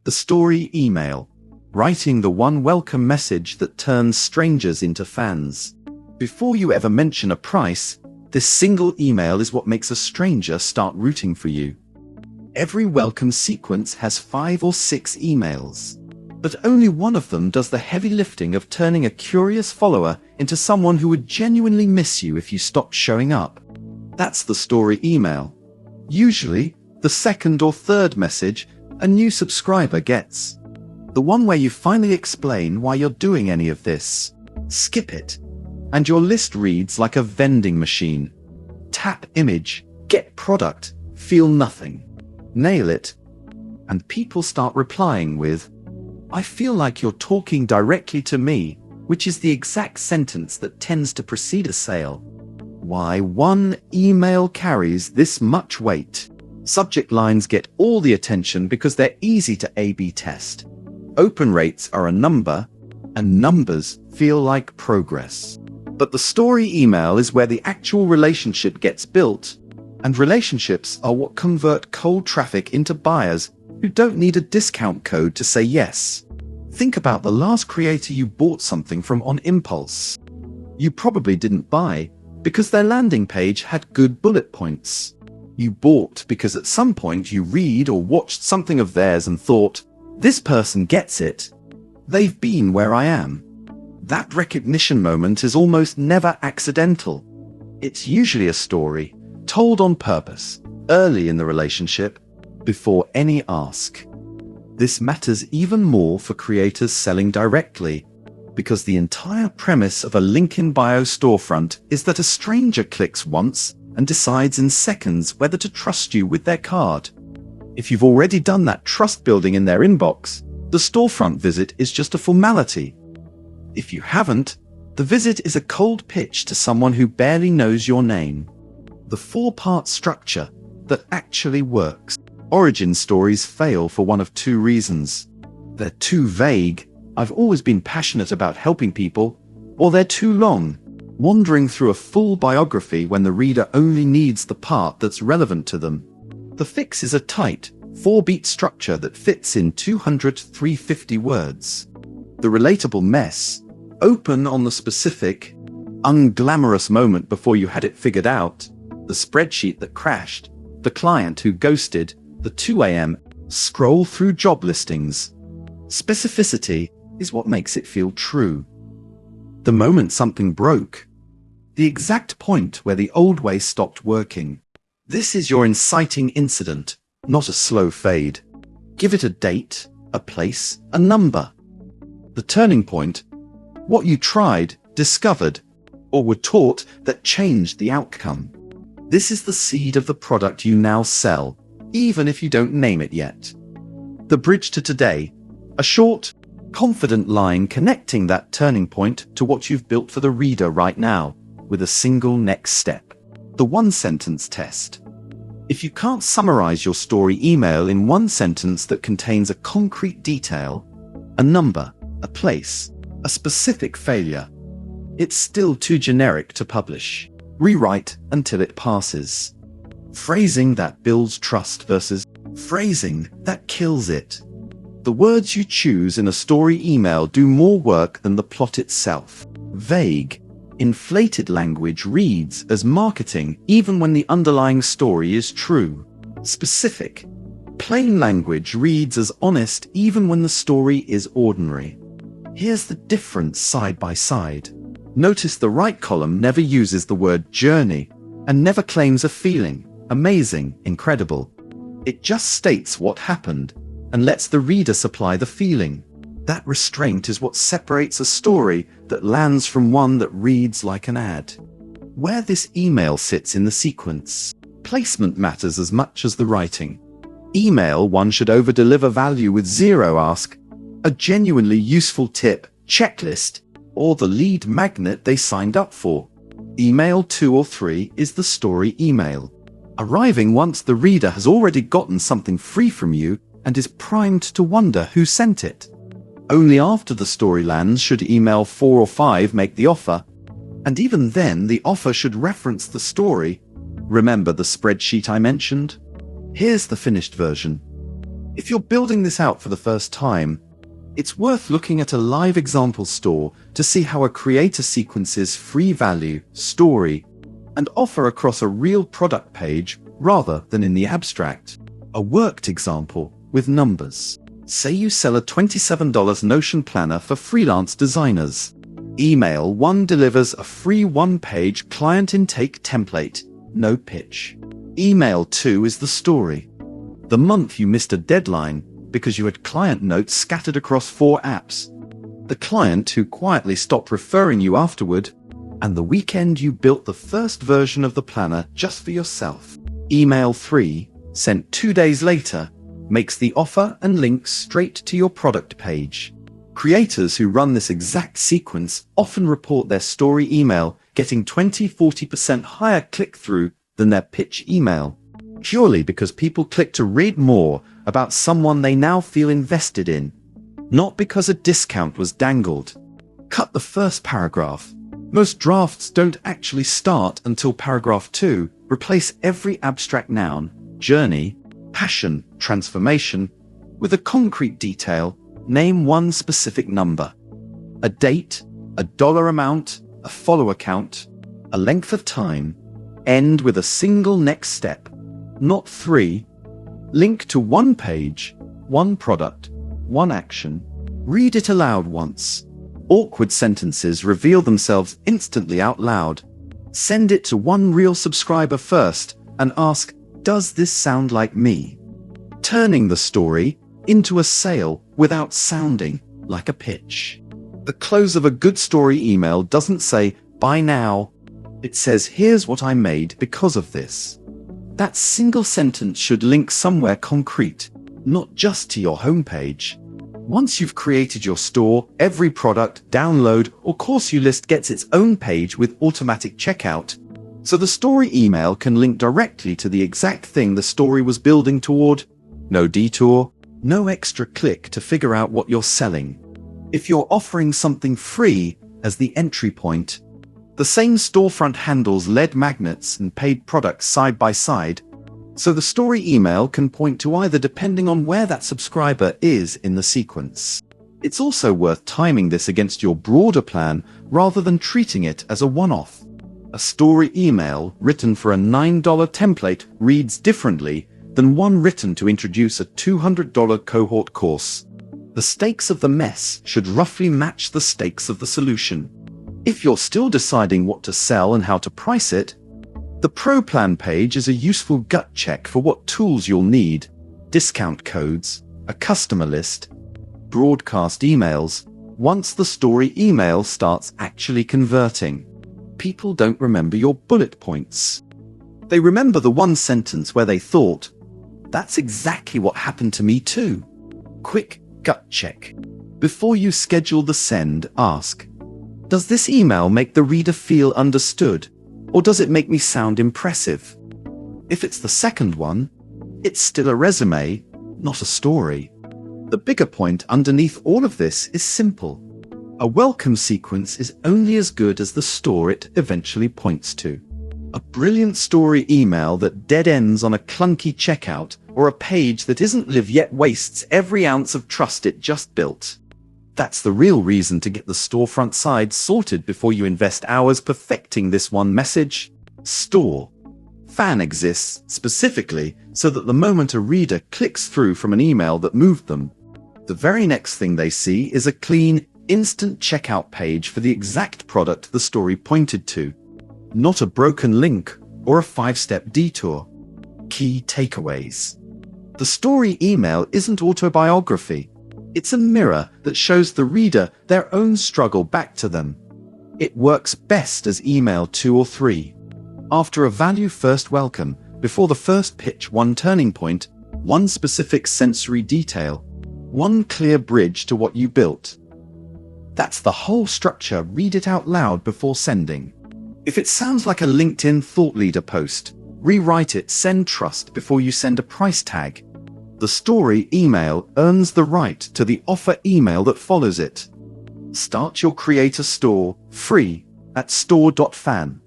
The story email. Writing the one welcome message that turns strangers into fans. Before you ever mention a price, this single email is what makes a stranger start rooting for you. Every welcome sequence has 5 or 6 emails, but only one of them does the heavy lifting of turning a curious follower into someone who would genuinely miss you if you stopped showing up. That's the story email. Usually, the second or third message a new subscriber gets. The one where you finally explain why you're doing any of this. Skip it, and your list reads like a vending machine. Tap image, get product, feel nothing. Nail it, and people start replying with, "I feel like you're talking directly to me," which is the exact sentence that tends to precede a sale. Why one email carries this much weight? Subject lines get all the attention because they're easy to A/B test. Open rates are a number, and numbers feel like progress. But the story email is where the actual relationship gets built, and relationships are what convert cold traffic into buyers who don't need a discount code to say yes. Think about the last creator you bought something from on impulse. You probably didn't buy because their landing page had good bullet points. You bought because at some point you read or watched something of theirs and thought, "This person gets it. They've been where I am." That recognition moment is almost never accidental. It's usually a story, told on purpose, early in the relationship, before any ask. This matters even more for creators selling directly, because the entire premise of a link in bio storefront is that a stranger clicks once and decides in seconds whether to trust you with their card. If you've already done that trust building in their inbox, the storefront visit is just a formality. If you haven't, the visit is a cold pitch to someone who barely knows your name. The 4-part structure that actually works. Origin stories fail for one of 2 reasons. They're too vague, "I've always been passionate about helping people," or they're too long, wandering through a full biography when the reader only needs the part that's relevant to them. The fix is a tight, 4-beat structure that fits in 200 to 350 words. The relatable mess. Open on the specific, unglamorous moment before you had it figured out. The spreadsheet that crashed. The client who ghosted. The 2 a.m. scroll through job listings. Specificity is what makes it feel true. The moment something broke. The exact point where the old way stopped working. This is your inciting incident, not a slow fade. Give it a date, a place, a number. The turning point. What you tried, discovered, or were taught that changed the outcome. This is the seed of the product you now sell, even if you don't name it yet. The bridge to today. A short, confident line connecting that turning point to what you've built for the reader right now, with a single next step. The 1-sentence test. If you can't summarize your story email in 1 sentence that contains a concrete detail, a number, a place, a specific failure, it's still too generic to publish. Rewrite until it passes. Phrasing that builds trust versus phrasing that kills it. The words you choose in a story email do more work than the plot itself. Vague, inflated language reads as marketing even when the underlying story is true. Specific, plain language reads as honest even when the story is ordinary. Here's the difference side by side. Notice the right column never uses the word journey and never claims a feeling, amazing, incredible. It just states what happened and lets the reader supply the feeling. That restraint is what separates a story that lands from one that reads like an ad. Where this email sits in the sequence. Placement matters as much as the writing. Email 1 should over-deliver value with 0 ask, a genuinely useful tip, checklist, or the lead magnet they signed up for. Email 2 or 3 is the story email, arriving once the reader has already gotten something free from you and is primed to wonder who sent it. Only after the story lands should email 4 or 5 make the offer, and even then the offer should reference the story. Remember the spreadsheet I mentioned? Here's the finished version. If you're building this out for the first time, it's worth looking at a live example store to see how a creator sequences free value, story, and offer across a real product page rather than in the abstract. A worked example with numbers. Say you sell a $27 Notion planner for freelance designers. Email 1 delivers a free one-page client intake template, no pitch. Email 2 is the story. The month you missed a deadline because you had client notes scattered across 4 apps. The client who quietly stopped referring you afterward. And the weekend you built the first version of the planner just for yourself. Email 3, sent 2 days later, makes the offer and links straight to your product page. Creators who run this exact sequence often report their story email getting 20–40% higher click-through than their pitch email, purely because people click to read more about someone they now feel invested in, not because a discount was dangled. Cut the first paragraph. Most drafts don't actually start until paragraph 2. Replace every abstract noun, journey, passion, transformation with a concrete detail. Name one specific number. A date, a dollar amount, a follower count, a length of time. End with a single next step, not 3. Link to one page, one product, one action. Read it aloud once. Awkward sentences reveal themselves instantly out loud. Send it to one real subscriber first and ask, does this sound like me? Turning the story into a sale without sounding like a pitch. The close of a good story email doesn't say, buy now. It says, here's what I made because of this. That single sentence should link somewhere concrete, not just to your homepage. Once you've created your store, every product, download, or course you list gets its own page with automatic checkout, so the story email can link directly to the exact thing the story was building toward. No detour, no extra click to figure out what you're selling. If you're offering something free as the entry point, the same storefront handles lead magnets and paid products side by side, so the story email can point to either depending on where that subscriber is in the sequence. It's also worth timing this against your broader plan rather than treating it as a one-off. A story email written for a $9 template reads differently than one written to introduce a $200 cohort course. The stakes of the mess should roughly match the stakes of the solution. If you're still deciding what to sell and how to price it, the Pro Plan page is a useful gut check for what tools you'll need: discount codes, a customer list, broadcast emails. Once the story email starts actually converting, people don't remember your bullet points. They remember the one sentence where they thought, that's exactly what happened to me too. Quick gut check. Before you schedule the send, ask, does this email make the reader feel understood? Or does it make me sound impressive? If it's the second one, it's still a resume, not a story. The bigger point underneath all of this is simple. A welcome sequence is only as good as the store it eventually points to. A brilliant story email that dead ends on a clunky checkout or a page that isn't live yet wastes every ounce of trust it just built. That's the real reason to get the storefront side sorted before you invest hours perfecting this one message. Store.fan exists specifically so that the moment a reader clicks through from an email that moved them, the very next thing they see is a clean, instant checkout page for the exact product the story pointed to, not a broken link or a 5-step detour. Key takeaways. The story email isn't autobiography. It's a mirror that shows the reader their own struggle back to them. It works best as email 2 or 3. After a value-first welcome, before the first pitch, one turning point, one specific sensory detail, one clear bridge to what you built. That's the whole structure. Read it out loud before sending. If it sounds like a LinkedIn thought leader post, rewrite it. Send trust before you send a price tag. The story email earns the right to the offer email that follows it. Start your creator store free at store.fan.